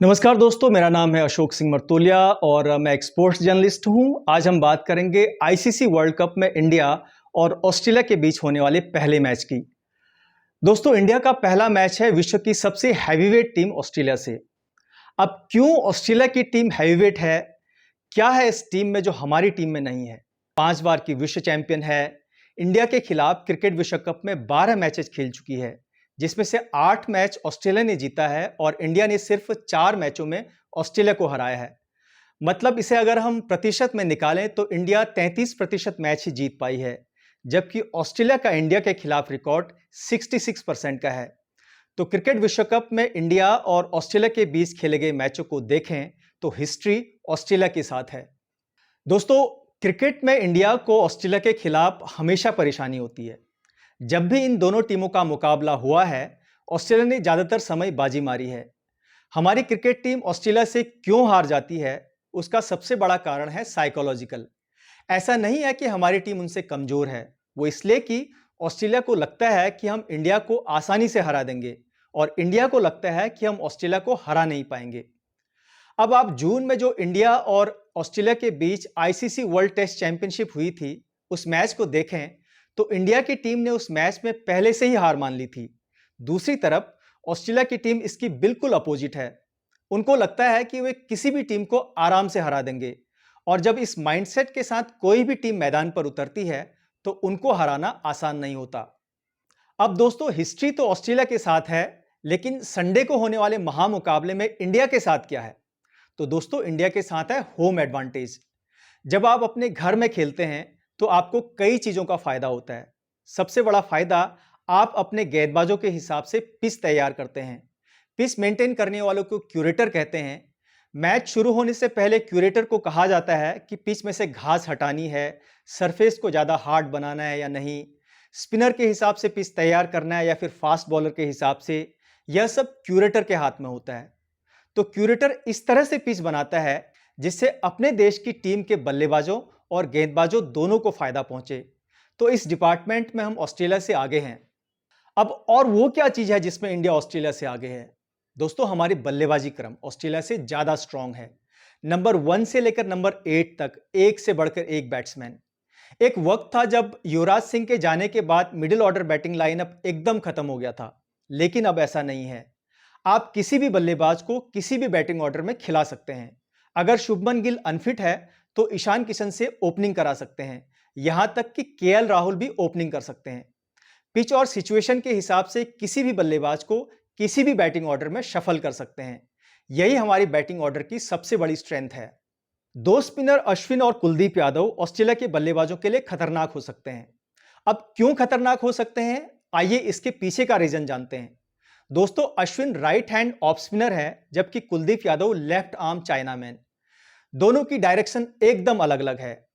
नमस्कार दोस्तों, मेरा नाम है अशोक सिंह मर्तोलिया और मैं एक स्पोर्ट्स जर्नलिस्ट हूं। आज हम बात करेंगे आईसीसी वर्ल्ड कप में इंडिया और ऑस्ट्रेलिया के बीच होने वाले पहले मैच की। दोस्तों, इंडिया का पहला मैच है विश्व की सबसे हैवीवेट टीम ऑस्ट्रेलिया से। अब क्यों ऑस्ट्रेलिया की टीम हैवीवेट है? क्या है इस टीम में जो हमारी टीम में नहीं है? 5 बार की विश्व चैंपियन है। इंडिया के खिलाफ क्रिकेट विश्व कप में 12 मैचेस खेल चुकी है, जिसमें से 8 मैच ऑस्ट्रेलिया ने जीता है और इंडिया ने सिर्फ 4 मैचों में ऑस्ट्रेलिया को हराया है। मतलब इसे अगर हम प्रतिशत में निकालें तो इंडिया 33% मैच ही जीत पाई है, जबकि ऑस्ट्रेलिया का इंडिया के खिलाफ रिकॉर्ड 66% का है। तो क्रिकेट विश्व कप में इंडिया और ऑस्ट्रेलिया के बीच खेले गए मैचों को देखें तो हिस्ट्री ऑस्ट्रेलिया के साथ है। दोस्तों, क्रिकेट में इंडिया को ऑस्ट्रेलिया के खिलाफ हमेशा परेशानी होती है। जब भी इन दोनों टीमों का मुकाबला हुआ है, ऑस्ट्रेलिया ने ज्यादातर समय बाजी मारी है। हमारी क्रिकेट टीम ऑस्ट्रेलिया से क्यों हार जाती है, उसका सबसे बड़ा कारण है साइकोलॉजिकल। ऐसा नहीं है कि हमारी टीम उनसे कमजोर है, वो इसलिए कि ऑस्ट्रेलिया को लगता है कि हम इंडिया को आसानी से हरा देंगे और इंडिया को लगता है कि हम ऑस्ट्रेलिया को हरा नहीं पाएंगे। अब आप जून में जो इंडिया और ऑस्ट्रेलिया के बीच आईसीसी वर्ल्ड टेस्ट चैंपियनशिप हुई थी, उस मैच को देखें तो इंडिया की टीम ने उस मैच में पहले से ही हार मान ली थी। दूसरी तरफ ऑस्ट्रेलिया की टीम इसकी बिल्कुल अपोजिट है। उनको लगता है कि वे किसी भी टीम को आराम से हरा देंगे और जब इस माइंडसेट के साथ कोई भी टीम मैदान पर उतरती है तो उनको हराना आसान नहीं होता। अब दोस्तों, हिस्ट्री तो ऑस्ट्रेलिया के साथ है, लेकिन संडे को होने वाले महामुकाबले में इंडिया के साथ क्या है? तो दोस्तों, इंडिया के साथ है होम एडवांटेज। जब आप अपने घर में खेलते हैं तो आपको कई चीजों का फायदा होता है। सबसे बड़ा फायदा, आप अपने गेंदबाजों के हिसाब से पिच तैयार करते हैं। पिच मेंटेन करने वालों को क्यूरेटर कहते हैं। मैच शुरू होने से पहले क्यूरेटर को कहा जाता है कि पिच में से घास हटानी है, सरफेस को ज्यादा हार्ड बनाना है या नहीं, स्पिनर के हिसाब से पिच तैयार करना है या फिर फास्ट बॉलर के हिसाब से। यह सब क्यूरेटर के हाथ में होता है। तो क्यूरेटर इस तरह से पिच बनाता है जिससे अपने देश की टीम के बल्लेबाजों और गेंदबाजों दोनों को फायदा पहुंचे। तो इस डिपार्टमेंट में हम ऑस्ट्रेलिया से आगे हैं। अब और वो क्या चीज है जिसमें इंडिया ऑस्ट्रेलिया से आगे है? दोस्तों, हमारी बल्लेबाजी क्रम ऑस्ट्रेलिया से ज्यादा स्ट्रांग है। नंबर 1 से लेकर नंबर 8 तक एक से बढ़कर एक बैट्समैन। एक वक्त था जब युवराज सिंह के जाने के बाद मिडिल ऑर्डर बैटिंग लाइनअप एकदम खत्म हो गया था, लेकिन अब ऐसा नहीं है। आप किसी भी बल्लेबाज को किसी भी बैटिंग ऑर्डर में खिला सकते हैं। अगर शुभमन गिल अनफिट है तो ईशान किशन से ओपनिंग करा सकते हैं। यहां तक कि केएल राहुल भी ओपनिंग कर सकते हैं। पिच और सिचुएशन के हिसाब से किसी भी बल्लेबाज को किसी भी बैटिंग ऑर्डर में शफल कर सकते हैं। यही हमारी बैटिंग ऑर्डर की सबसे बड़ी स्ट्रेंथ है। दो स्पिनर अश्विन और कुलदीप यादव ऑस्ट्रेलिया के बल्लेबाजों के लिए खतरनाक हो सकते हैं। अब क्यों खतरनाक हो सकते हैं, आइए इसके पीछे का रीजन जानते हैं। दोस्तों, Ashwin right hand off spinner है, जबकि Kuldeep Yadav left arm chinaman. दोनों की डायरेक्शन एकदम अलग अलग है।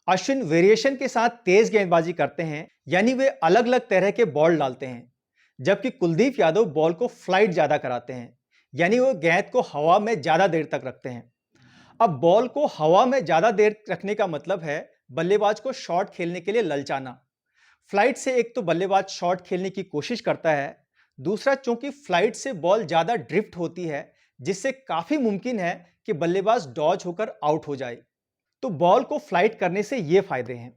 अश्विन वेरिएशन के साथ तेज गेंदबाजी करते हैं, यानी वे अलग अलग तरह के बॉल डालते हैं, जबकि कुलदीप यादव बॉल को फ्लाइट ज्यादा कराते हैं, यानी वो गेंद को हवा में ज्यादा देर तक रखते हैं। अब बॉल को हवा में ज्यादा देर रखने का मतलब है बल्लेबाज को शॉट खेलने के लिए ललचाना। फ्लाइट से एक तो बल्लेबाज शॉट खेलने की कोशिश करता है, दूसरा चूंकि फ्लाइट से बॉल ज्यादा ड्रिफ्ट होती है, जिससे काफी मुमकिन है कि बल्लेबाज डॉज होकर आउट हो जाए। तो बॉल को फ्लाइट करने से ये फायदे हैं।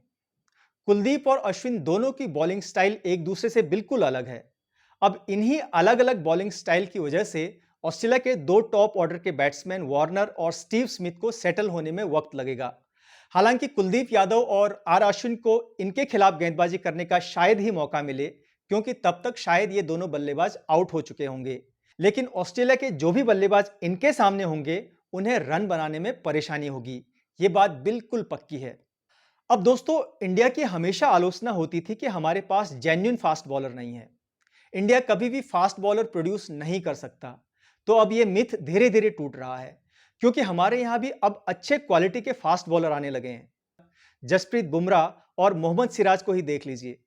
कुलदीप और अश्विन दोनों की बॉलिंग स्टाइल एक दूसरे से बिल्कुल अलग है। अब इन्हीं अलग अलग बॉलिंग स्टाइल की वजह से ऑस्ट्रेलिया के दो टॉप ऑर्डर के बैट्समैन वार्नर और स्टीव स्मिथ को सेटल होने में वक्त लगेगा। हालांकि कुलदीप यादव और आर अश्विन को इनके खिलाफ गेंदबाजी करने का शायद ही मौका मिले, क्योंकि तब तक शायद ये दोनों बल्लेबाज आउट हो चुके होंगे। लेकिन ऑस्ट्रेलिया के जो भी बल्लेबाज इनके सामने होंगे, उन्हें रन बनाने में परेशानी होगी। ये बात बिल्कुल पक्की है। अब दोस्तों, इंडिया की हमेशा आलोचना होती थी कि हमारे पास जेन्युइन फास्ट बॉलर नहीं है। इंडिया कभी भी फास्ट बॉलर प्रोड्यूस नहीं कर सकता। तो अब ये मिथ धीरे धीरे टूट रहा है, क्योंकि हमारे यहां भी अब अच्छे क्वालिटी के फास्ट बॉलर आने लगे हैं। जसप्रीत बुमराह और मोहम्मद सिराज को ही देख लीजिए।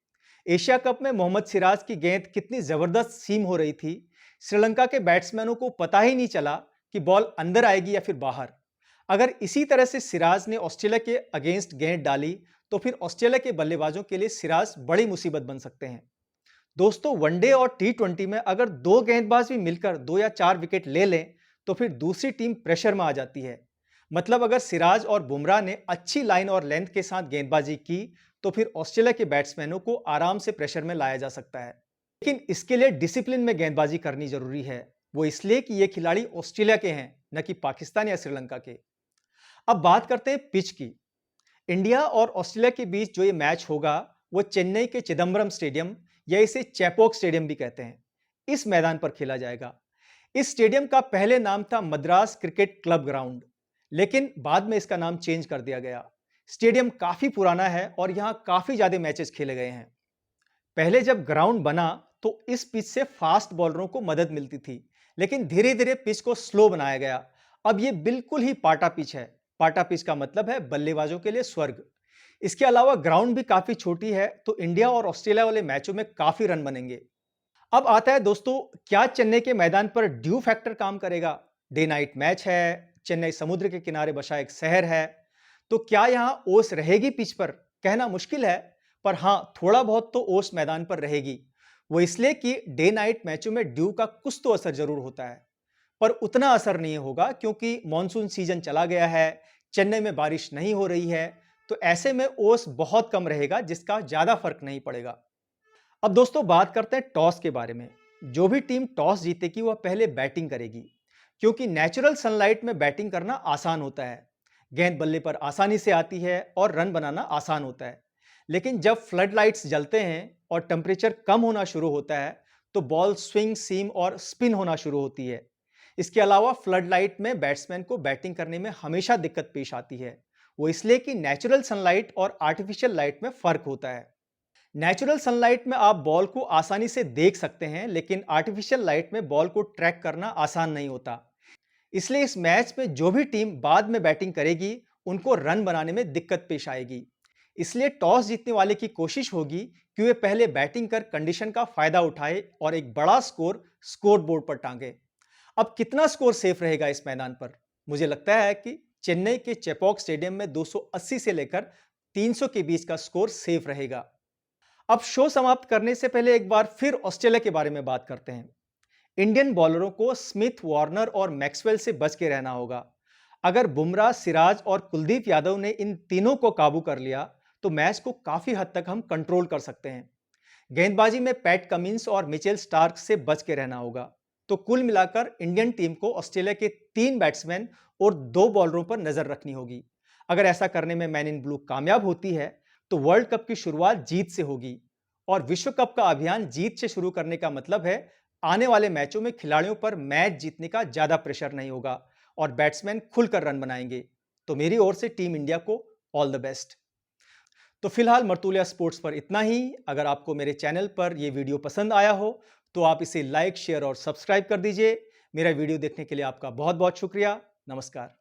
एशिया कप में मोहम्मद सिराज की गेंद कितनी जबरदस्त सीम हो रही थी। श्रीलंका के बैट्समैनों को पता ही नहीं चला कि बॉल अंदर आएगी या फिर बाहर। अगर इसी तरह से सिराज ने ऑस्ट्रेलिया के अगेंस्ट गेंद डाली तो फिर ऑस्ट्रेलिया के बल्लेबाजों के लिए सिराज बड़ी मुसीबत बन सकते हैं। दोस्तों, वनडे और T20 में अगर दो गेंदबाज भी मिलकर 2 या 4 विकेट ले लें तो फिर दूसरी टीम प्रेशर में आ जाती है। मतलब अगर सिराज और बुमराह ने अच्छी लाइन और लेंथ के साथ गेंदबाजी की तो फिर ऑस्ट्रेलिया के बैट्समैनों को आराम से प्रेशर में लाया जा सकता है। लेकिन इसके लिए डिसिप्लिन में गेंदबाजी करनी जरूरी है। वो इसलिए कि ये खिलाड़ी ऑस्ट्रेलिया के हैं, न कि पाकिस्तान या श्रीलंका के। अब बात करते हैं पिच की। इंडिया और ऑस्ट्रेलिया के बीच जो ये मैच होगा वो चेन्नई के चिदम्बरम स्टेडियम या इसे चैपोक स्टेडियम भी कहते हैं, इस मैदान पर खेला जाएगा। इस स्टेडियम का पहले नाम था मद्रास क्रिकेट क्लब ग्राउंड, लेकिन बाद में इसका नाम चेंज कर दिया गया। स्टेडियम काफी पुराना है और यहां काफी ज्यादा मैचेस खेले गए हैं। पहले जब ग्राउंड बना तो इस पिच से फास्ट बॉलरों को मदद मिलती थी, लेकिन धीरे धीरे पिच को स्लो बनाया गया। अब यह बिल्कुल ही पाटा पिच है। पाटा पिच का मतलब है बल्लेबाजों के लिए स्वर्ग। इसके अलावा ग्राउंड भी काफी छोटी है, तो इंडिया और ऑस्ट्रेलिया वाले मैचों में काफी रन बनेंगे। अब आता है दोस्तों, क्या चेन्नई के मैदान पर ड्यू फैक्टर काम करेगा? डे नाइट मैच है, चेन्नई समुद्र के किनारे बसा एक शहर है, तो क्या यहां ओस रहेगी पिच पर? कहना मुश्किल है, पर हां, थोड़ा बहुत तो ओस मैदान पर रहेगी। वो इसलिए कि डे नाइट मैचों में ड्यू का कुछ तो असर जरूर होता है, पर उतना असर नहीं होगा क्योंकि मॉनसून सीजन चला गया है, चेन्नई में बारिश नहीं हो रही है, तो ऐसे में ओस बहुत कम रहेगा जिसका ज्यादा फर्क नहीं पड़ेगा। अब दोस्तों बात करते हैं टॉस के बारे में। जो भी टीम टॉस जीतेगी वह पहले बैटिंग करेगी, क्योंकि नेचुरल सनलाइट में बैटिंग करना आसान होता है। गेंद बल्ले पर आसानी से आती है और रन बनाना आसान होता है। लेकिन जब फ्लड लाइट्स जलते हैं और टेम्परेचर कम होना शुरू होता है तो बॉल स्विंग, सीम और स्पिन होना शुरू होती है। इसके अलावा फ्लड लाइट में बैट्समैन को बैटिंग करने में हमेशा दिक्कत पेश आती है। वो इसलिए कि नेचुरल सनलाइट और आर्टिफिशियल लाइट में फर्क होता है। नेचुरल सनलाइट में आप बॉल को आसानी से देख सकते हैं, लेकिन आर्टिफिशियल लाइट में बॉल को ट्रैक करना आसान नहीं होता। इसलिए इस मैच में जो भी टीम बाद में बैटिंग करेगी उनको रन बनाने में दिक्कत पेश आएगी। इसलिए टॉस जीतने वाले की कोशिश होगी कि वे पहले बैटिंग कर कंडीशन का फायदा उठाए और एक बड़ा स्कोर स्कोर बोर्ड पर टांगे। अब कितना स्कोर सेफ रहेगा इस मैदान पर? मुझे लगता है कि चेन्नई के चेपॉक स्टेडियम में 280 से लेकर 300 के बीच का स्कोर सेफ रहेगा। अब शो समाप्त करने से पहले एक बार फिर ऑस्ट्रेलिया के बारे में बात करते हैं। इंडियन बॉलरों को स्मिथ, वार्नर और मैक्सवेल से बच के रहना होगा। अगर बुमराह, सिराज और कुलदीप यादव ने इन तीनों को काबू कर लिया तो मैच को काफी हद तक हम कंट्रोल कर सकते हैं। गेंदबाजी में पैट कमिंस और मिचेल स्टार्क से बच के रहना होगा। तो कुल मिलाकर इंडियन टीम को ऑस्ट्रेलिया के 3 बैट्समैन और 2 बॉलरों पर नजर रखनी होगी। अगर ऐसा करने में मैन इन ब्लू कामयाब होती है तो वर्ल्ड कप की शुरुआत जीत से होगी। और विश्व कप का अभियान जीत से शुरू करने का मतलब है आने वाले मैचों में खिलाड़ियों पर मैच जीतने का ज्यादा प्रेशर नहीं होगा और बैट्समैन खुलकर रन बनाएंगे। तो मेरी ओर से टीम इंडिया को ऑल द बेस्ट। तो फिलहाल मर्तुलिया स्पोर्ट्स पर इतना ही। अगर आपको मेरे चैनल पर यह वीडियो पसंद आया हो तो आप इसे लाइक, शेयर और सब्सक्राइब कर दीजिए। मेरा वीडियो देखने के लिए आपका बहुत बहुत शुक्रिया। नमस्कार।